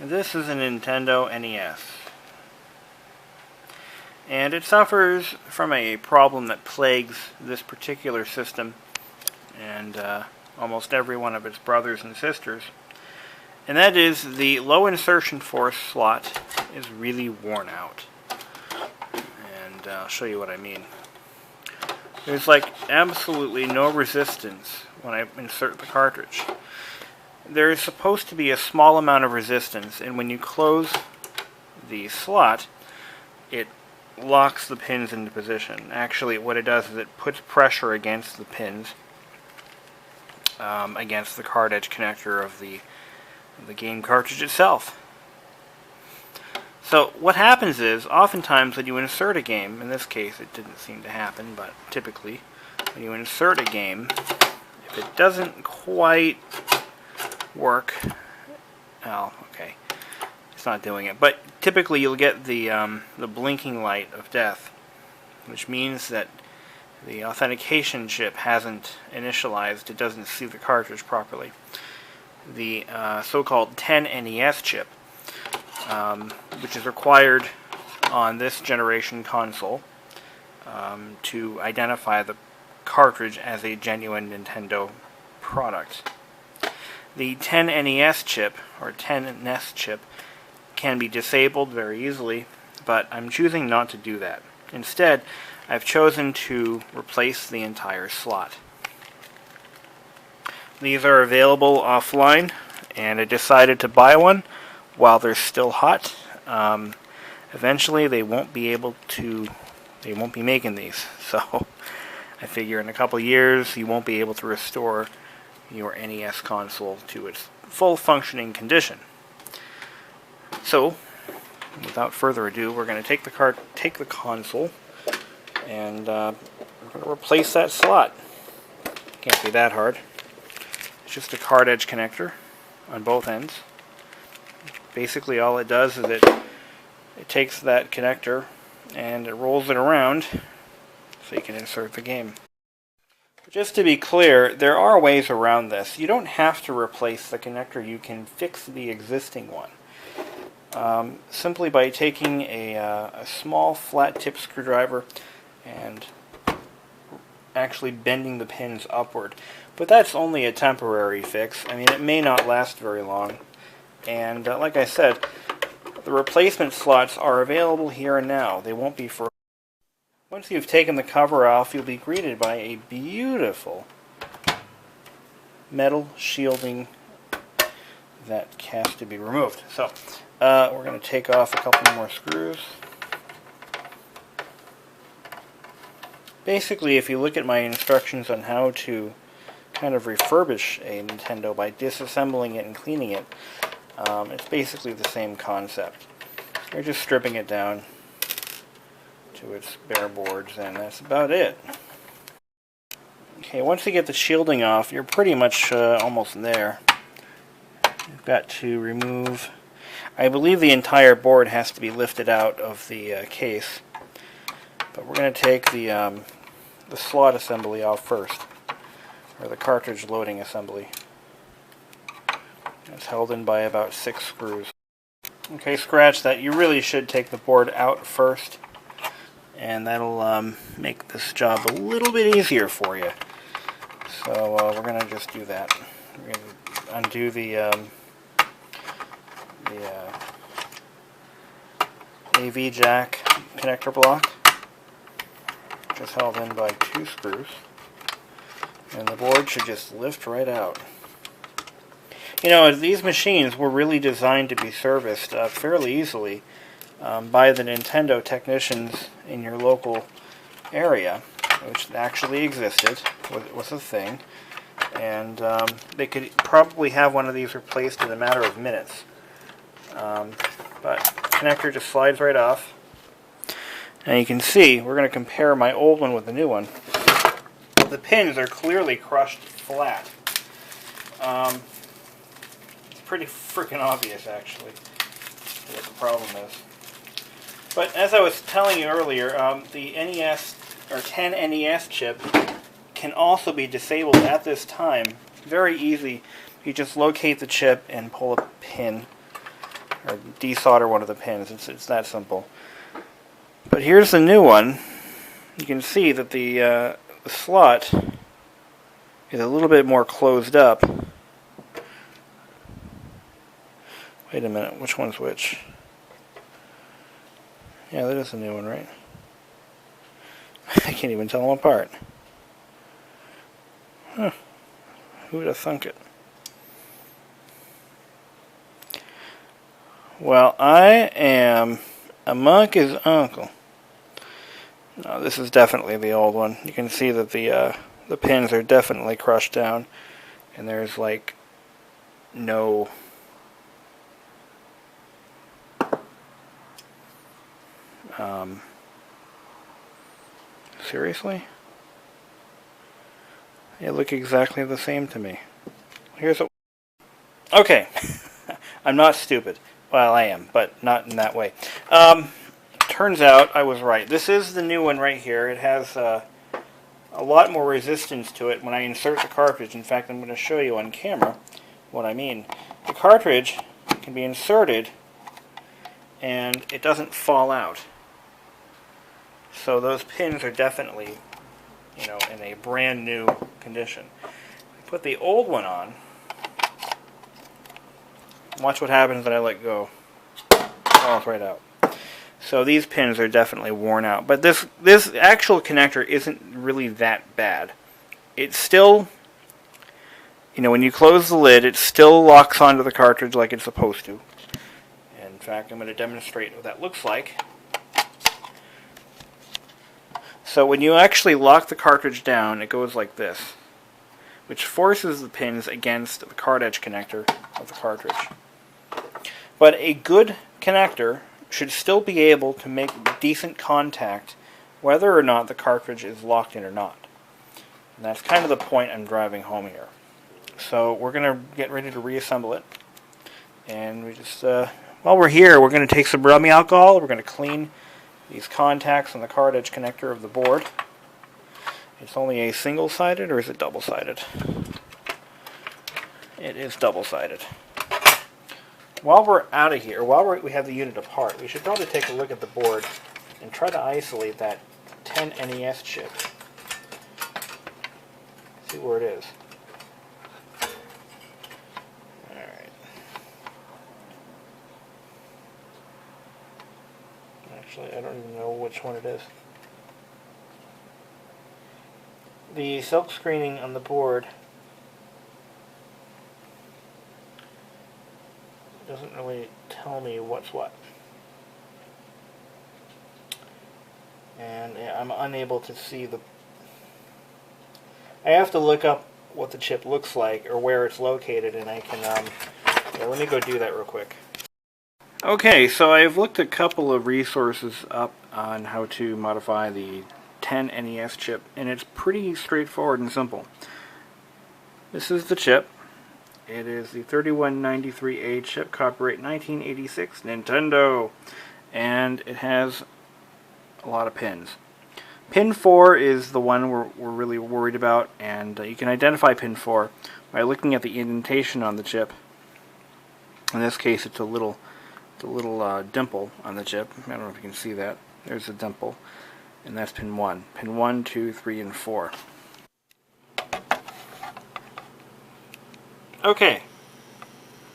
This is a Nintendo NES, and it suffers from a problem that plagues this particular system and almost every one of its brothers and sisters, and that is the low insertion force slot is really worn out. And I'll show you what I mean. There's like absolutely no resistance when I insert the cartridge. There is supposed to be a small amount of resistance, and when you close the slot, it locks the pins into position. Actually, what it does is it puts pressure against the pins, against the card edge connector of the game cartridge itself. So what happens is, oftentimes when you insert a game, in this case it didn't seem to happen, but typically when you insert a game, if it doesn't quite work, oh, okay, it's not doing it, but typically you'll get the blinking light of death, which means that the authentication chip hasn't initialized, it doesn't see the cartridge properly. The so-called 10 NES chip, which is required on this generation console to identify the cartridge as a genuine Nintendo product. The 10 NES chip, or 10 NES chip, can be disabled very easily, but I'm choosing not to do that. Instead, I've chosen to replace the entire slot. These are available offline, and I decided to buy one while they're still hot. Eventually they won't be making these, so I figure in a couple years you won't be able to restore your NES console to its full functioning condition. So, without further ado, we're going to take the console, and we're going to replace that slot. Can't be that hard. It's just a card edge connector on both ends. Basically all it does is it takes that connector and it rolls it around so you can insert the game. Just to be clear, there are ways around this. You don't have to replace the connector, you can fix the existing one. Simply by taking a small flat tip screwdriver and actually bending the pins upward. But that's only a temporary fix. I mean, it may not last very long. And like I said, the replacement slots are available here and now. They won't be for... Once you've taken the cover off, you'll be greeted by a beautiful metal shielding that has to be removed. So, we're going to take off a couple more screws. Basically, if you look at my instructions on how to kind of refurbish a Nintendo by disassembling it and cleaning it, it's basically the same concept. You're just stripping it down to its bare boards, and that's about it. Okay, once you get the shielding off, you're pretty much almost there. You've got to remove... I believe the entire board has to be lifted out of the case, but we're going to take the slot assembly off first, or the cartridge loading assembly. It's held in by about 6 screws. Okay, scratch that. You really should take the board out first, and that'll make this job a little bit easier for you. So we're going to just do that. We're going to undo the AV jack connector block, which is held in by 2 screws, and the board should just lift right out. You know, these machines were really designed to be serviced fairly easily by the Nintendo technicians in your local area, which actually existed, was a thing, and they could probably have one of these replaced in a matter of minutes. But the connector just slides right off, and you can see, we're going to compare my old one with the new one. The pins are clearly crushed flat. Pretty freaking obvious, actually, what the problem is. But as I was telling you earlier, the NES, or 10 NES chip, can also be disabled at this time. Very easy. You just locate the chip and pull a pin or desolder one of the pins. It's that simple. But here's the new one. You can see that the slot is a little bit more closed up. Wait a minute, which one's which? Yeah, that is the new one, right? I can't even tell them apart. Huh. Who would have thunk it? Well, I am a monkey's uncle. No, this is definitely the old one. You can see that the pins are definitely crushed down, and there's like no seriously? They look exactly the same to me. Here's what. Okay, I'm not stupid. Well, I am, but not in that way. Turns out I was right. This is the new one right here. It has a lot more resistance to it when I insert the cartridge. In fact, I'm going to show you on camera what I mean. The cartridge can be inserted and it doesn't fall out. So those pins are definitely, you know, in a brand new condition. Put the old one on. Watch what happens when I let go. Falls right out. So these pins are definitely worn out. But this actual connector isn't really that bad. It's still, you know, when you close the lid, it still locks onto the cartridge like it's supposed to. In fact, I'm going to demonstrate what that looks like. So when you actually lock the cartridge down, it goes like this, which forces the pins against the card edge connector of the cartridge. But a good connector should still be able to make decent contact whether or not the cartridge is locked in or not. And that's kind of the point I'm driving home here. So we're going to get ready to reassemble it. And we just, while we're here, we're going to take some rubbing alcohol. We're going to clean these contacts on the card edge connector of the board. It's only a single-sided, or is it double-sided? It is double-sided. While we're out of here, while we have the unit apart, we should probably take a look at the board and try to isolate that 10 NES chip. See where it is. Alright. Actually, I don't even know which one it is. The silk screening on the board doesn't really tell me what's what. And yeah, I'm unable to see the... I have to look up what the chip looks like or where it's located, and I can... yeah, let me go do that real quick. Okay, so I've looked a couple of resources up on how to modify the 10 NES chip, and it's pretty straightforward and simple. This is the chip. It is the 3193A chip, copyright 1986, Nintendo, and it has a lot of pins. Pin 4 is the one we're really worried about, and you can identify pin 4 by looking at the indentation on the chip. In this case, it's a little dimple on the chip. I don't know if you can see that. There's a dimple, and that's pin 1. Pin 1, 2, 3, and 4. Okay,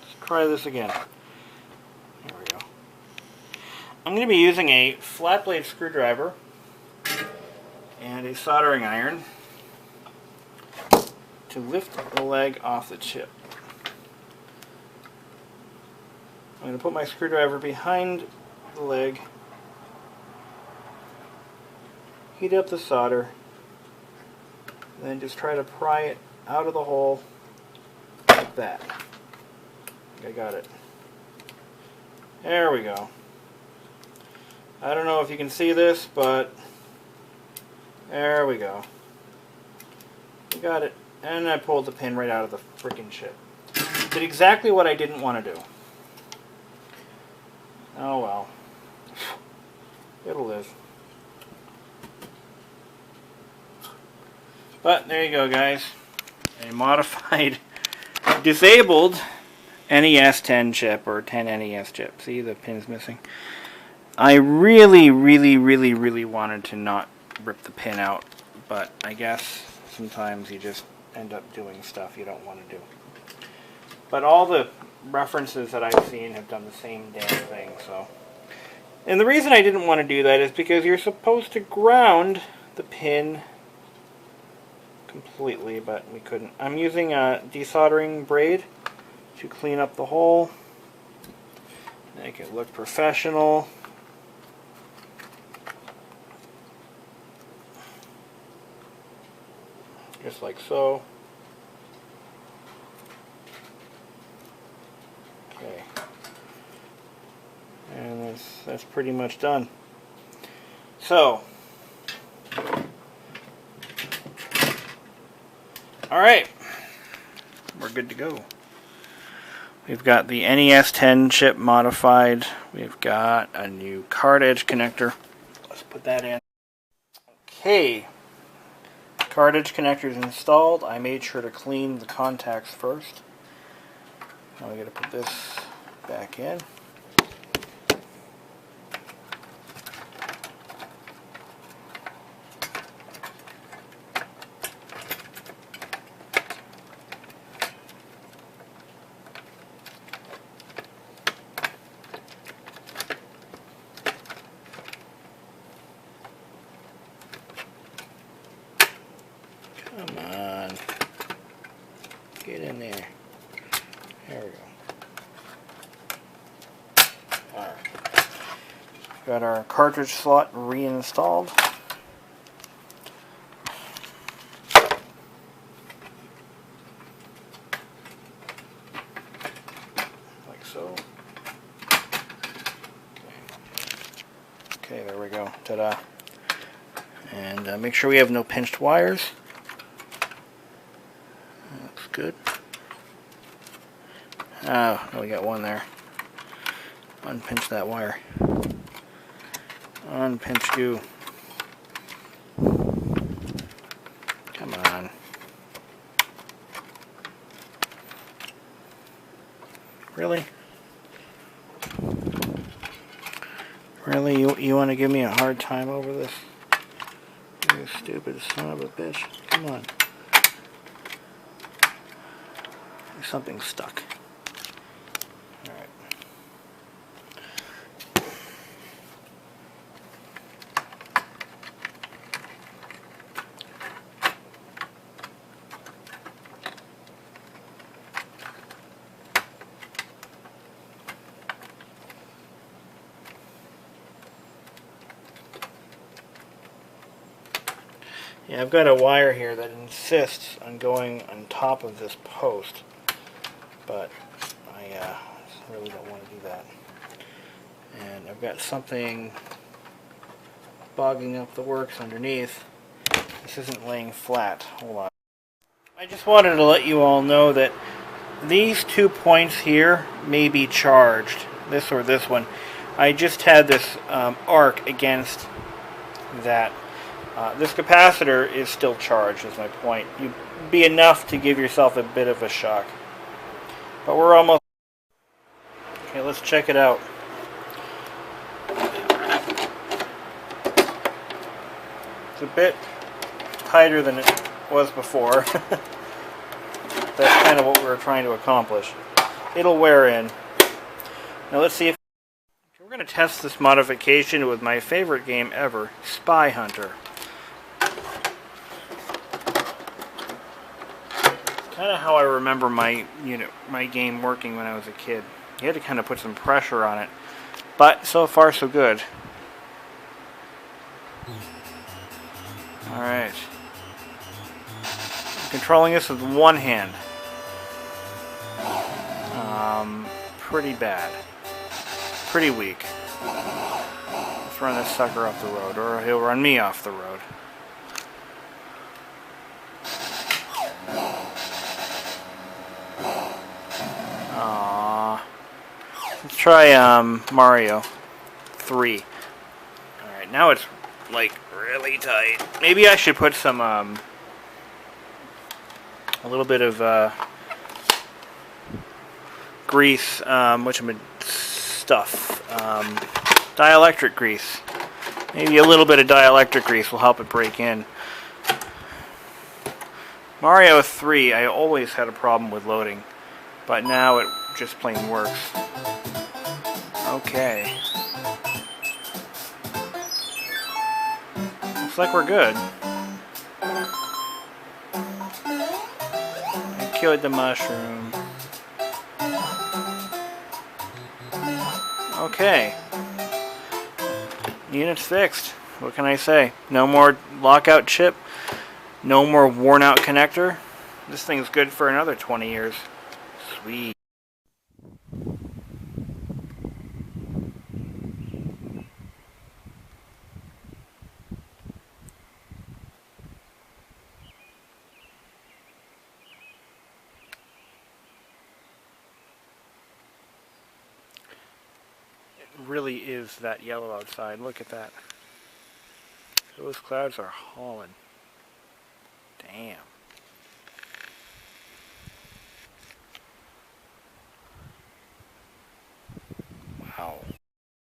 let's try this again. There we go. I'm going to be using a flat blade screwdriver and a soldering iron to lift the leg off the chip. I'm going to put my screwdriver behind the leg, heat up the solder, and then just try to pry it out of the hole like that. I got it. There we go. I don't know if you can see this, but there we go. We got it. And I pulled the pin right out of the freaking chip. Did exactly what I didn't want to do. Oh well. It'll live. But there you go, guys. A modified, disabled NES 10 chip or 10 NES chip. See, the pin's missing. I really wanted to not rip the pin out, but I guess sometimes you just end up doing stuff you don't want to do. But all the references that I've seen have done the same damn thing, so. And the reason I didn't want to do that is because you're supposed to ground the pin completely, but we couldn't. I'm using a desoldering braid to clean up the hole, make it look professional. Just like so. Okay. And that's pretty much done. So, alright, we're good to go. We've got the NES 10 chip modified. We've got a new card edge connector. Let's put that in. Okay, card edge connector is installed. I made sure to clean the contacts first. Now we got to put this back in. Come on. Get in there. There we go. Alright. Got our cartridge slot reinstalled. Like so. Okay, there we go. Ta-da. And make sure we have no pinched wires. Looks good. Oh, we got one there. Unpinch that wire. Unpinch you. Come on. Really? Really? You want to give me a hard time over this? You stupid son of a bitch. Come on. Something's stuck. Alright. Yeah, I've got a wire here that insists on going on top of this post, but I really don't want to do that. And I've got something bogging up the works underneath. This isn't laying flat. Hold on. I just wanted to let you all know that these 2 points here may be charged, this or this one. I just had this arc against that. This capacitor is still charged, is my point. You'd be enough to give yourself a bit of a shock. But we're almost... Okay, let's check it out. It's a bit tighter than it was before. That's kind of what we were trying to accomplish. It'll wear in. Now let's see if... We're going to test this modification with my favorite game ever, Spy Hunter. Kind of how I remember my game working when I was a kid. You had to kind of put some pressure on it, but so far so good. All right, I'm controlling this with one hand. Pretty bad, pretty weak. Let's run this sucker off the road, or he'll run me off the road. Let's try Mario 3. Alright, now it's like really tight. Maybe I should put some a little bit of grease, stuff, dielectric grease. Maybe a little bit of dielectric grease will help it break in. Mario 3, I always had a problem with loading, but now it just plain works. Okay. Looks like we're good. I killed the mushroom. Okay. Unit's fixed. What can I say? No more lockout chip. No more worn out connector. This thing's good for another 20 years. Sweet. It really is that yellow outside. Look at that. Those clouds are hauling.